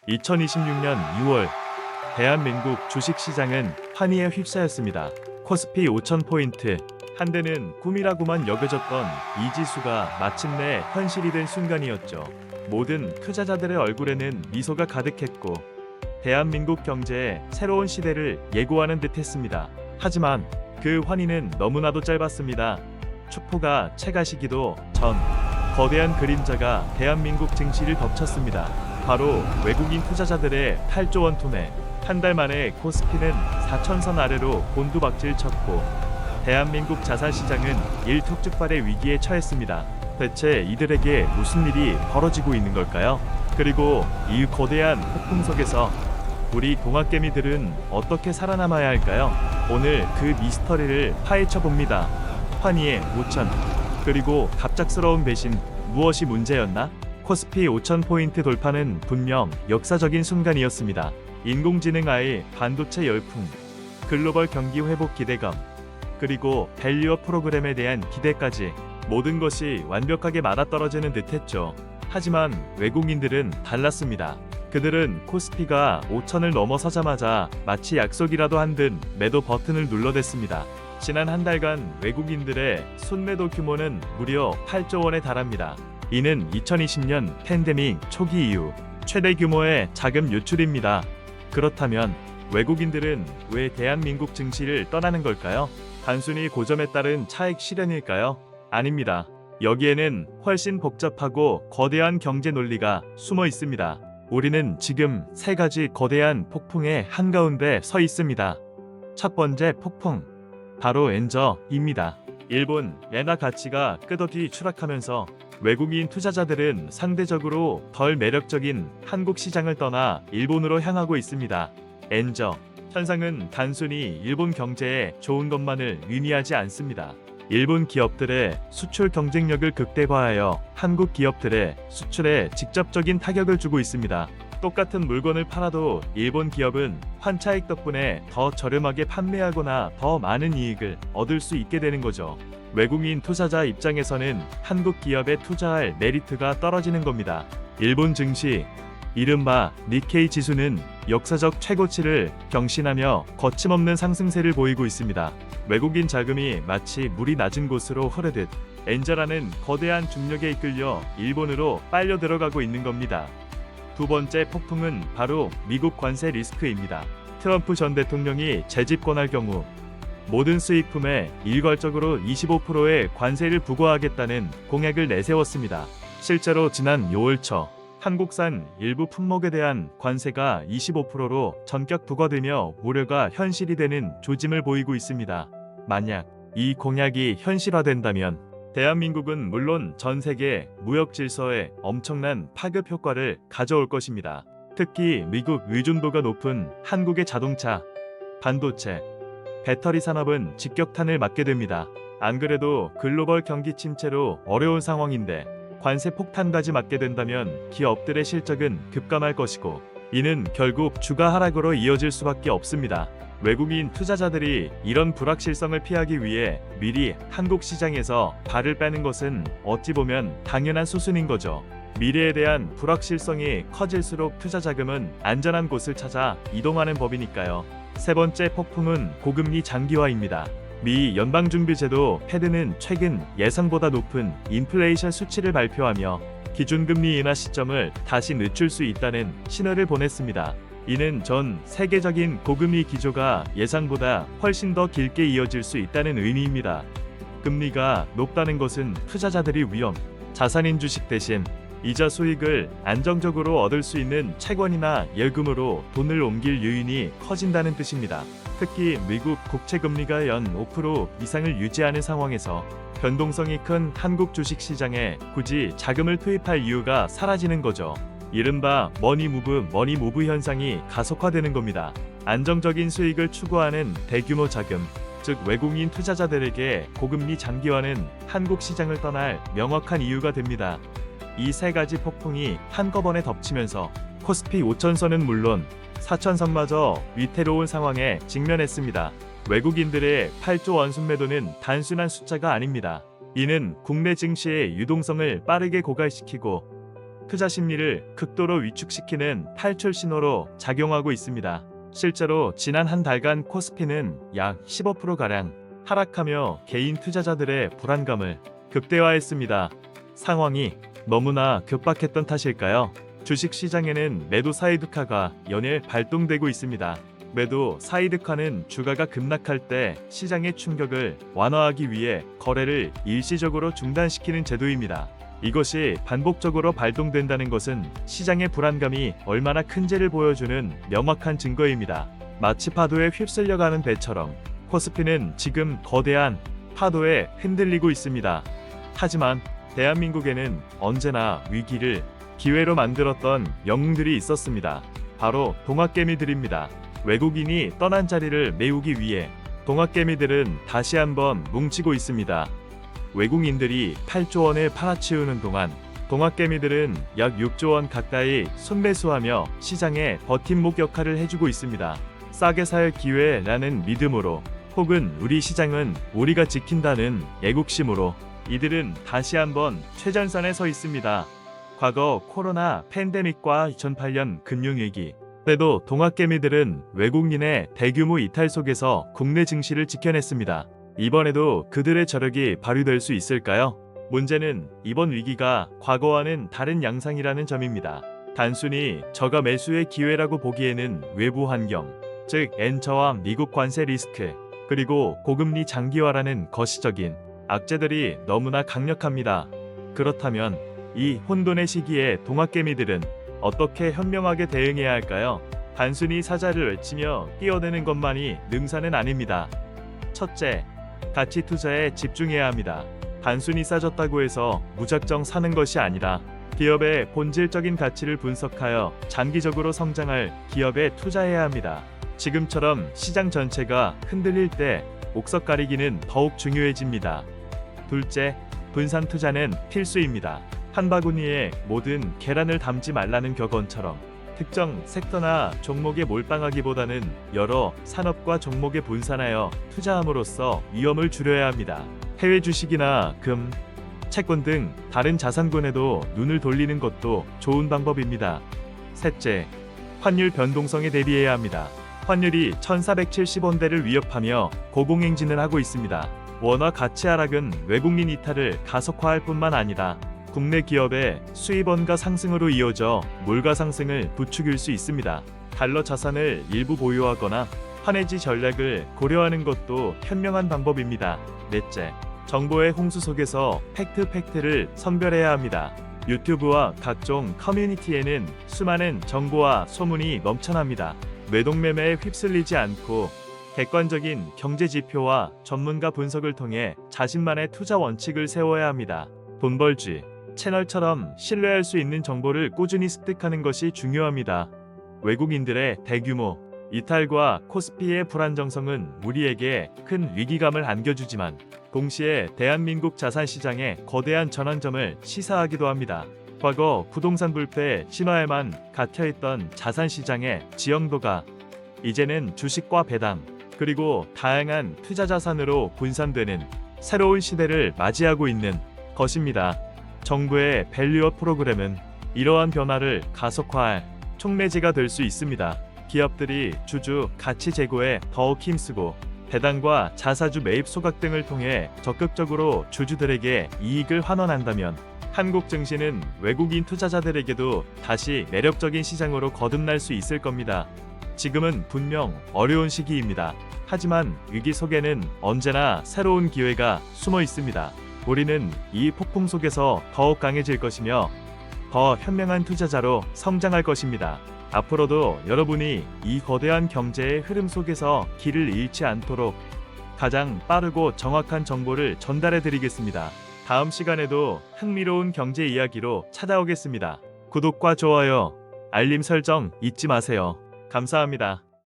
2026년 6월 대한민국 주식시장은 환희에 휩싸였습니다. 코스피 5,000포인트 한때는 꿈이라고만 여겨졌던 이 지수가 마침내 현실이 된 순간이었죠. 모든 투자자들의 얼굴에는 미소가 가득했고 대한민국 경제의 새로운 시대를 예고하는 듯했습니다. 하지만 그 환희는 너무나도 짧았습니다. 축포가 채가시기도 전 거대한 그림자가 대한민국 증시를 덮쳤습니다. 바로 외국인 투자자들의 8조 원 투매. 한 달 만에 코스피는 4천선 아래로 곤두박질 쳤고 대한민국 자산시장은 일촉즉발의 위기에 처했습니다. 대체 이들에게 무슨 일이 벌어지고 있는 걸까요? 그리고 이 거대한 폭풍 속에서 우리 동학개미들은 어떻게 살아남아야 할까요? 오늘 그 미스터리를 파헤쳐 봅니다. 환희의 5천 그리고 갑작스러운 배신, 무엇이 문제였나? 코스피 5,000포인트 돌파는 분명 역사적인 순간이었습니다. 인공지능 AI, 반도체 열풍, 글로벌 경기 회복 기대감, 그리고 밸류업 프로그램에 대한 기대까지 모든 것이 완벽하게 맞아떨어지는 듯했죠. 하지만 외국인들은 달랐습니다. 그들은 코스피가 5천을 넘어서자마자 마치 약속이라도 한 듯 매도 버튼을 눌러댔습니다. 지난 한 달간 외국인들의 순매도 규모는 무려 8조 원에 달합니다. 이는 2020년 팬데믹 초기 이후 최대 규모의 자금 유출입니다. 그렇다면 외국인들은 왜 대한민국 증시를 떠나는 걸까요? 단순히 고점에 따른 차익 실현일까요? 아닙니다. 여기에는 훨씬 복잡하고 거대한 경제 논리가 숨어 있습니다. 우리는 지금 세 가지 거대한 폭풍의 한가운데 서 있습니다. 첫 번째 폭풍, 바로 엔저입니다. 일본 엔화 가치가 끝없이 추락하면서 외국인 투자자들은 상대적으로 덜 매력적인 한국 시장을 떠나 일본으로 향하고 있습니다. 엔저 현상은 단순히 일본 경제에 좋은 것만을 의미하지 않습니다. 일본 기업들의 수출 경쟁력을 극대화하여 한국 기업들의 수출에 직접적인 타격을 주고 있습니다. 똑같은 물건을 팔아도 일본 기업은 환차익 덕분에 더 저렴하게 판매하거나 더 많은 이익을 얻을 수 있게 되는 거죠. 외국인 투자자 입장에서는 한국 기업에 투자할 메리트가 떨어지는 겁니다. 일본 증시, 이른바 니케이 지수는 역사적 최고치를 경신하며 거침없는 상승세를 보이고 있습니다. 외국인 자금이 마치 물이 낮은 곳으로 흐르듯 엔저라는 거대한 중력에 이끌려 일본으로 빨려 들어가고 있는 겁니다. 두 번째 폭풍은 바로 미국 관세 리스크입니다. 트럼프 전 대통령이 재집권할 경우 모든 수입품에 일괄적으로 25%의 관세를 부과하겠다는 공약을 내세웠습니다. 실제로 지난 6월 초 한국산 일부 품목에 대한 관세가 25%로 전격 부과되며 우려가 현실이 되는 조짐을 보이고 있습니다. 만약 이 공약이 현실화된다면 대한민국은 물론 전 세계 무역 질서에 엄청난 파급 효과를 가져올 것입니다. 특히 미국 의존도가 높은 한국의 자동차, 반도체, 배터리 산업은 직격탄을 맞게 됩니다. 안 그래도 글로벌 경기 침체로 어려운 상황인데 관세 폭탄까지 맞게 된다면 기업들의 실적은 급감할 것이고 이는 결국 주가 하락으로 이어질 수밖에 없습니다. 외국인 투자자들이 이런 불확실성을 피하기 위해 미리 한국 시장에서 발을 빼는 것은 어찌 보면 당연한 수순인 거죠. 미래에 대한 불확실성이 커질수록 투자 자금은 안전한 곳을 찾아 이동하는 법이니까요. 세 번째 폭풍은 고금리 장기화입니다. 미 연방준비제도 패드는 최근 예상보다 높은 인플레이션 수치를 발표하며 기준금리 인하 시점을 다시 늦출 수 있다는 신호를 보냈습니다. 이는 전 세계적인 고금리 기조가 예상보다 훨씬 더 길게 이어질 수 있다는 의미입니다. 금리가 높다는 것은 투자자들이 위험, 자산인 주식 대신 이자 수익을 안정적으로 얻을 수 있는 채권이나 예금으로 돈을 옮길 요인이 커진다는 뜻입니다. 특히 미국 국채금리가 연 5% 이상을 유지하는 상황에서 변동성이 큰 한국 주식시장에 굳이 자금을 투입할 이유가 사라지는 거죠. 이른바 머니무브 현상이 가속화되는 겁니다. 안정적인 수익을 추구하는 대규모 자금, 즉 외국인 투자자들에게 고금리 장기화는 한국 시장을 떠날 명확한 이유가 됩니다. 이 세 가지 폭풍이 한꺼번에 덮치면서 코스피 5천선은 물론 4천선마저 위태로운 상황에 직면했습니다. 외국인들의 8조 원 순매도는 단순한 숫자가 아닙니다. 이는 국내 증시의 유동성을 빠르게 고갈시키고 투자 심리를 극도로 위축시키는 탈출 신호로 작용하고 있습니다. 실제로 지난 한 달간 코스피는 약 15%가량 하락하며 개인 투자자들의 불안감을 극대화했습니다. 상황이 너무나 급박했던 탓일까요? 주식시장에는 매도 사이드카가 연일 발동되고 있습니다. 매도 사이드카는 주가가 급락할 때 시장의 충격을 완화하기 위해 거래를 일시적으로 중단시키는 제도입니다. 이것이 반복적으로 발동된다는 것은 시장의 불안감이 얼마나 큰지를 보여주는 명확한 증거입니다. 마치 파도에 휩쓸려가는 배처럼 코스피는 지금 거대한 파도에 흔들리고 있습니다. 하지만 대한민국에는 언제나 위기를 기회로 만들었던 영웅들이 있었습니다. 바로 동학개미들입니다. 외국인이 떠난 자리를 메우기 위해 동학개미들은 다시 한번 뭉치고 있습니다. 외국인들이 8조 원을 팔아치우는 동안 동학개미들은 약 6조 원 가까이 손매수하며 시장에 버팀목 역할을 해주고 있습니다. 싸게 살 기회라는 믿음으로 혹은 우리 시장은 우리가 지킨다는 애국심으로 이들은 다시 한번 최전선에 서 있습니다. 과거 코로나 팬데믹과 2008년 금융위기 때도 동학개미들은 외국인의 대규모 이탈 속에서 국내 증시를 지켜냈습니다. 이번에도 그들의 저력이 발휘될 수 있을까요? 문제는 이번 위기가 과거와는 다른 양상이라는 점입니다. 단순히 저가 매수의 기회라고 보기에는 외부 환경, 즉 엔처와 미국 관세 리스크, 그리고 고금리 장기화라는 거시적인 악재들이 너무나 강력합니다. 그렇다면 이 혼돈의 시기에 동학개미들은 어떻게 현명하게 대응해야 할까요? 단순히 사자를 외치며 뛰어드는 것만이 능사는 아닙니다. 첫째, 가치 투자에 집중해야 합니다. 단순히 싸졌다고 해서 무작정 사는 것이 아니라 기업의 본질적인 가치를 분석하여 장기적으로 성장할 기업에 투자해야 합니다. 지금처럼 시장 전체가 흔들릴 때 옥석 가리기는 더욱 중요해집니다. 둘째, 분산 투자는 필수입니다. 한 바구니에 모든 계란을 담지 말라는 격언처럼 특정 섹터나 종목에 몰빵하기보다는 여러 산업과 종목에 분산하여 투자함으로써 위험을 줄여야 합니다. 해외 주식이나 금, 채권 등 다른 자산군에도 눈을 돌리는 것도 좋은 방법입니다. 셋째, 환율 변동성에 대비해야 합니다. 환율이 1470원대를 위협하며 고공행진을 하고 있습니다. 원화 가치 하락은 외국인 이탈을 가속화할 뿐만 아니라 국내 기업의 수입원가 상승으로 이어져 물가 상승을 부추길 수 있습니다. 달러 자산을 일부 보유하거나 환해지 전략을 고려하는 것도 현명한 방법입니다. 넷째, 정보의 홍수 속에서 팩트를 선별해야 합니다. 유튜브와 각종 커뮤니티에는 수많은 정보와 소문이 넘쳐납니다. 매동매매에 휩쓸리지 않고 객관적인 경제 지표와 전문가 분석을 통해 자신만의 투자 원칙을 세워야 합니다. 돈벌쥐 채널처럼 신뢰할 수 있는 정보를 꾸준히 습득하는 것이 중요합니다. 외국인들의 대규모 이탈과 코스피의 불안정성은 우리에게 큰 위기감을 안겨주지만 동시에 대한민국 자산시장의 거대한 전환점을 시사하기도 합니다. 과거 부동산 불패 신화에만 갇혀있던 자산시장의 지형도가 이제는 주식과 배당, 그리고 다양한 투자 자산으로 분산되는 새로운 시대를 맞이하고 있는 것입니다. 정부의 밸류업 프로그램은 이러한 변화를 가속화할 촉매제가 될 수 있습니다. 기업들이 주주 가치 제고에 더욱 힘쓰고 배당과 자사주 매입 소각 등을 통해 적극적으로 주주들에게 이익을 환원한다면 한국 증시는 외국인 투자자들에게도 다시 매력적인 시장으로 거듭날 수 있을 겁니다. 지금은 분명 어려운 시기입니다. 하지만 위기 속에는 언제나 새로운 기회가 숨어 있습니다. 우리는 이 폭풍 속에서 더욱 강해질 것이며 더 현명한 투자자로 성장할 것입니다. 앞으로도 여러분이 이 거대한 경제의 흐름 속에서 길을 잃지 않도록 가장 빠르고 정확한 정보를 전달해 드리겠습니다. 다음 시간에도 흥미로운 경제 이야기로 찾아오겠습니다. 구독과 좋아요, 알림 설정 잊지 마세요. 감사합니다.